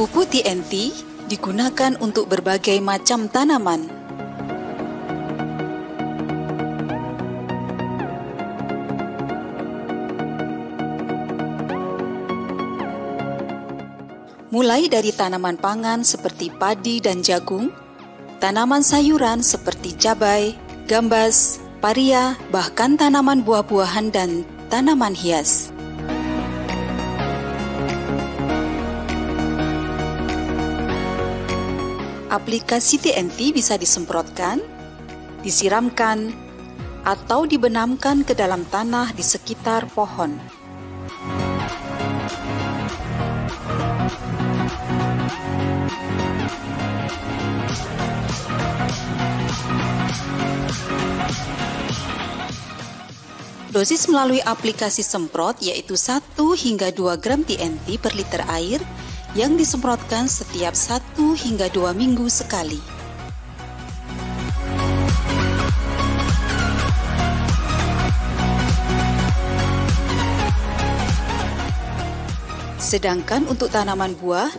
Pupuk TNT digunakan untuk berbagai macam tanaman. Mulai dari tanaman pangan seperti padi dan jagung, tanaman sayuran seperti cabai, gambas, paria, bahkan tanaman buah-buahan dan tanaman hias. Aplikasi TNT bisa disemprotkan, disiramkan, atau dibenamkan ke dalam tanah di sekitar pohon. Dosis melalui aplikasi semprot yaitu 1 hingga 2 gram TNT per liter air yang disemprotkan setiap 1 hingga 2 minggu sekali. Sedangkan untuk tanaman buah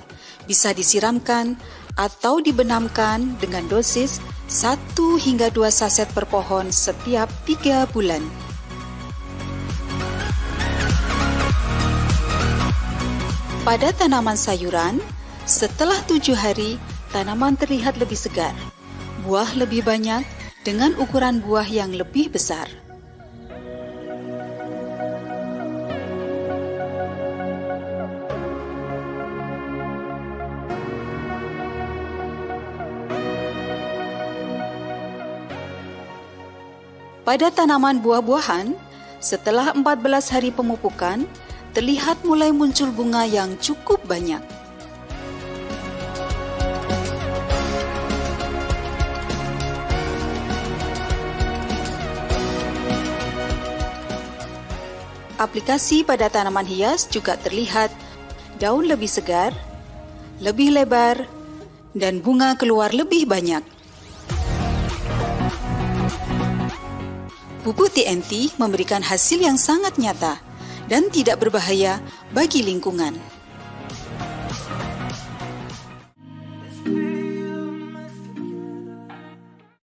bisa disiramkan atau dibenamkan dengan dosis 1 hingga 2 saset per pohon setiap 3 bulan. Pada tanaman sayuran, setelah 7 hari, tanaman terlihat lebih segar, buah lebih banyak dengan ukuran buah yang lebih besar. Pada tanaman buah-buahan, setelah 14 hari pemupukan, terlihat mulai muncul bunga yang cukup banyak. Aplikasi pada tanaman hias juga terlihat daun lebih segar, lebih lebar, dan bunga keluar lebih banyak. Pupuk TNT memberikan hasil yang sangat nyata dan tidak berbahaya bagi lingkungan.